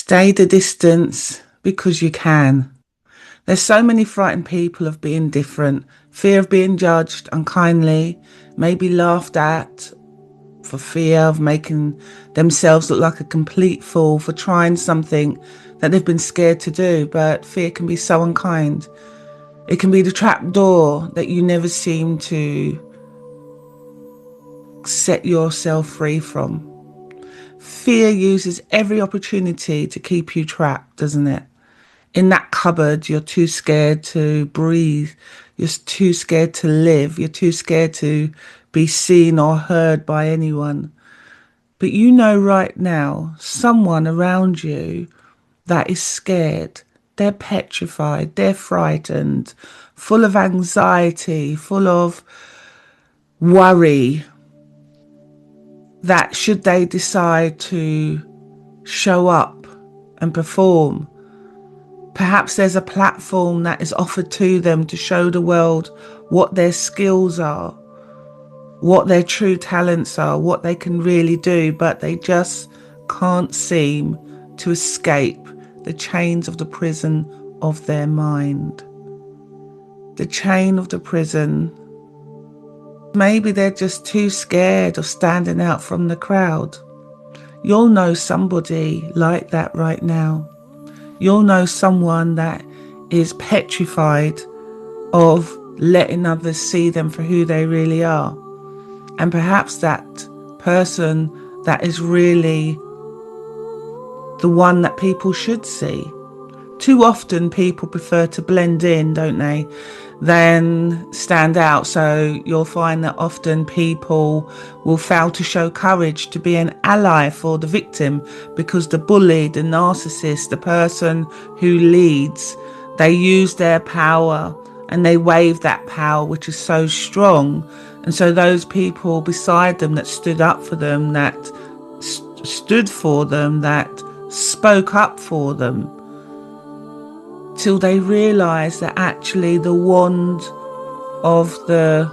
Stay the distance because you can. There's so many frightened people of being different, fear of being judged unkindly, maybe laughed at, for fear of making themselves look like a complete fool for trying something that they've been scared to do. But fear can be so unkind. It can be the trap door that you never seem to set yourself free from. Fear uses every opportunity to keep you trapped, doesn't it? In that cupboard, you're too scared to breathe. You're too scared to live. You're too scared to be seen or heard by anyone. But you know right now, someone around you that is scared. They're petrified. They're frightened, full of anxiety, full of worry, that should they decide to show up and perform, perhaps there's a platform that is offered to them to show the world what their skills are, what their true talents are, what they can really do, but they just can't seem to escape the chains of the prison of their mind. The chain of the prison. Maybe they're just too scared of standing out from the crowd. You'll know somebody like that right now. You'll know someone that is petrified of letting others see them for who they really are. And perhaps that person that is really the one that people should see. Too often people prefer to blend in, don't they, than stand out. So you'll find that often people will fail to show courage to be an ally for the victim, because the bully, the narcissist, the person who leads, they use their power and they wave that power, which is so strong. And so those people beside them that stood up for them, that stood for them, that spoke up for them, till they realise that actually the wand of the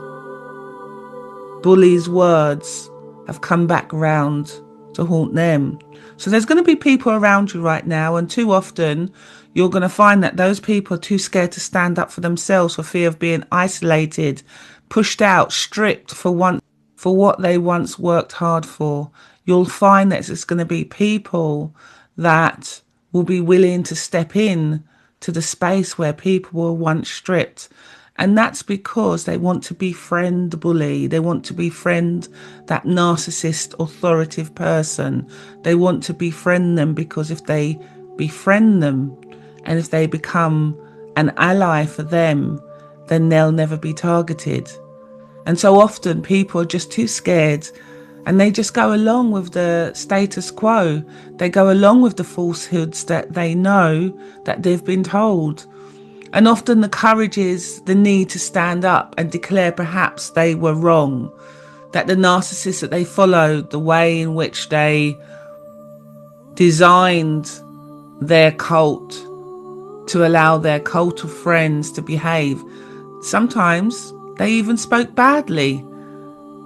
bully's words have come back round to haunt them. So there's going to be people around you right now, and too often you're going to find that those people are too scared to stand up for themselves for fear of being isolated, pushed out, stripped for what they once worked hard for. You'll find that it's going to be people that will be willing to step in to the space where people were once stripped. And that's because they want to befriend the bully. They want to befriend that narcissist, authoritative person. They want to befriend them because if they befriend them and if they become an ally for them, then they'll never be targeted. And so often people are just too scared, and they just go along with the status quo. They go along with the falsehoods that they know that they've been told. And often the courage is the need to stand up and declare perhaps they were wrong, that the narcissist that they followed, the way in which they designed their cult to allow their cult of friends to behave. Sometimes they even spoke badly,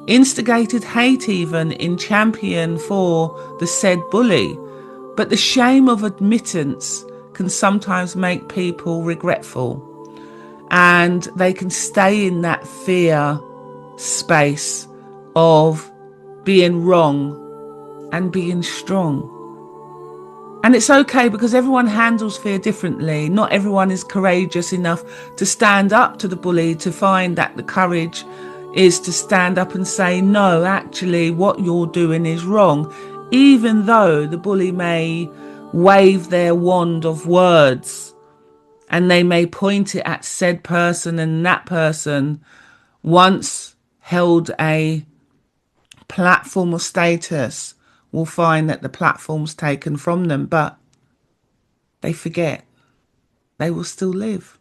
instigated hate even in champion for the said bully. But the shame of admittance can sometimes make people regretful, and they can stay in that fear space of being wrong and being strong. And it's okay, because everyone handles fear differently. Not everyone is courageous enough to stand up to the bully, to find that the courage is to stand up and say, no, actually what you're doing is wrong. Even though the bully may wave their wand of words and they may point it at said person, and that person once held a platform or status, will find that the platform's taken from them, but they forget they will still live.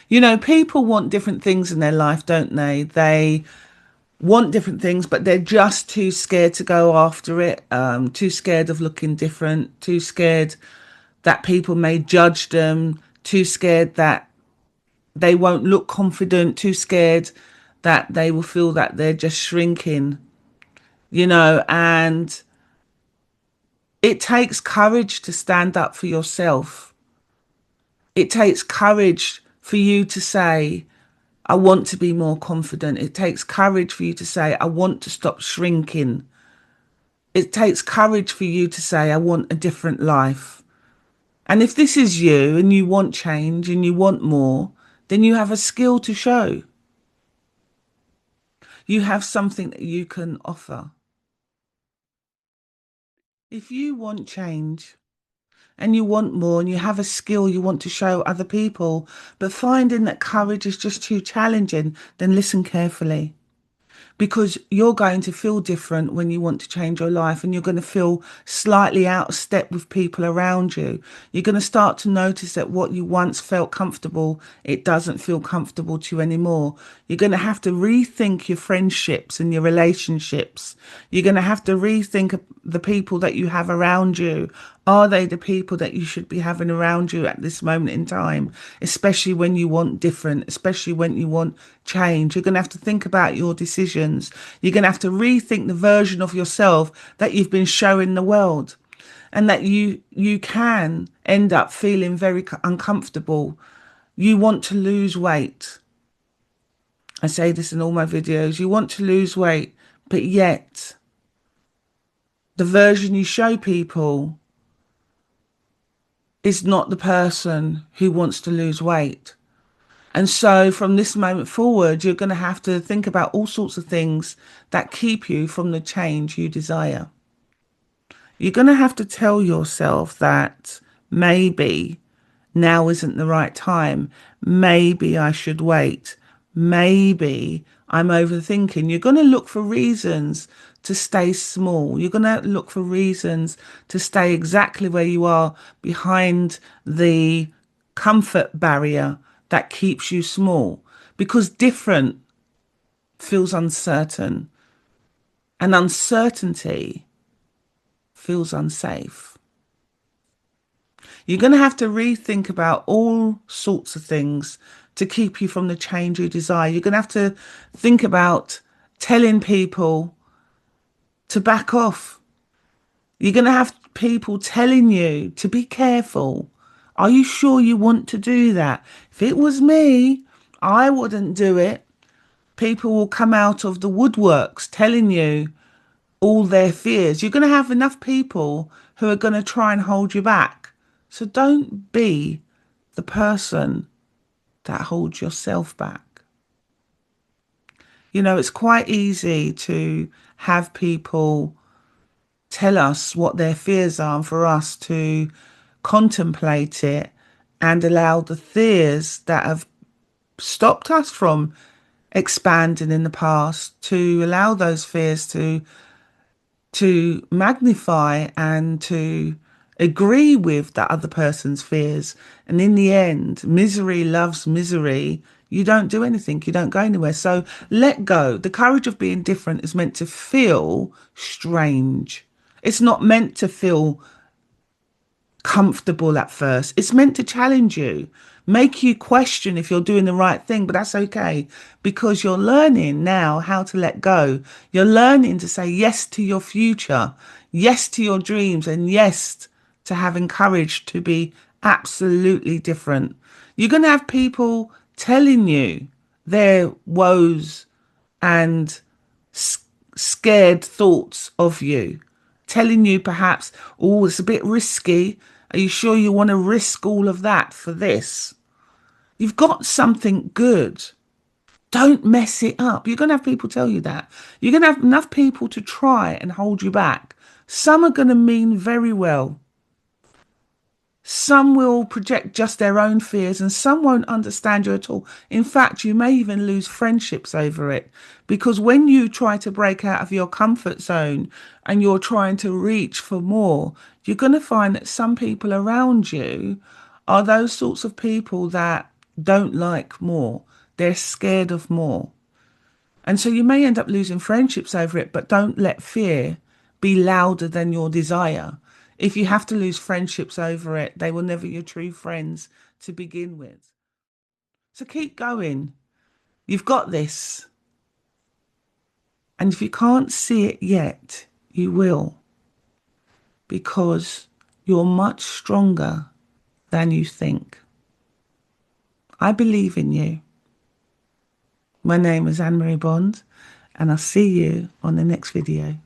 You know, people want different things in their life, don't they? They want different things, but they're just too scared to go after it, too scared of looking different, too scared that people may judge them, too scared that they won't look confident, too scared that they will feel that they're just shrinking, you know. And It takes courage to stand up for yourself. It takes courage for you to say, I want to be more confident. It takes courage for you to say, I want to stop shrinking. It takes courage for you to say, I want a different life. And if this is you and you want change and you want more, then you have a skill to show. You have something that you can offer. If you want change and you want more and you have a skill you want to show other people, but finding that courage is just too challenging, then listen carefully. Because you're going to feel different when you want to change your life, and you're going to feel slightly out of step with people around you. You're going to start to notice that what you once felt comfortable, it doesn't feel comfortable to you anymore. You're going to have to rethink your friendships and your relationships. You're going to have to rethink the people that you have around you. Are they the people that you should be having around you at this moment in time? Especially when you want different, especially when you want change. You're going to have to think about your decisions. You're going to have to rethink the version of yourself that you've been showing the world, and that you can end up feeling very uncomfortable. You want to lose weight. I say this in all my videos. You want to lose weight, but yet the version you show people is not the person who wants to lose weight. And so from this moment forward, you're going to have to think about all sorts of things that keep you from the change you desire. You're going to have to tell yourself that maybe now isn't the right time. Maybe I should wait. Maybe I'm overthinking. You're going to look for reasons to stay small. You're going to look for reasons to stay exactly where you are, behind the comfort barrier that keeps you small, because different feels uncertain, and uncertainty feels unsafe. You're going to have to rethink about all sorts of things to keep you from the change you desire. You're going to have to think about telling people to back off. You're going to have people telling you to be careful. Are you sure you want to do that? If it was me, I wouldn't do it. People will come out of the woodworks telling you all their fears. You're going to have enough people who are going to try and hold you back. So don't be the person that holds yourself back. You know, it's quite easy to have people tell us what their fears are and for us to contemplate it and allow the fears that have stopped us from expanding in the past, to allow those fears to magnify and to agree with that other person's fears. And in the end, misery loves misery. You don't do anything, you don't go anywhere. So let go. The courage of being different is meant to feel strange. It's not meant to feel comfortable at first. It's meant to challenge you, make you question if you're doing the right thing, but that's okay, because you're learning now how to let go. You're learning to say yes to your future, yes to your dreams, and yes to having courage to be absolutely different. You're going to have people telling you their woes and scared thoughts of you, telling you perhaps, oh, it's a bit risky. Are you sure you want to risk all of that for this? You've got something good. Don't mess it up. You're going to have people tell you that. You're going to have enough people to try and hold you back. Some are going to mean very well. Some will project just their own fears, and some won't understand you at all. In fact, you may even lose friendships over it, because when you try to break out of your comfort zone and you're trying to reach for more, you're going to find that some people around you are those sorts of people that don't like more. They're scared of more. And so you may end up losing friendships over it, but don't let fear be louder than your desire. If you have to lose friendships over it, they were never your true friends to begin with. So keep going. You've got this. And if you can't see it yet, you will. because you're much stronger than you think. I believe in you. My name is Anne-Marie Bond, and I'll see you on the next video.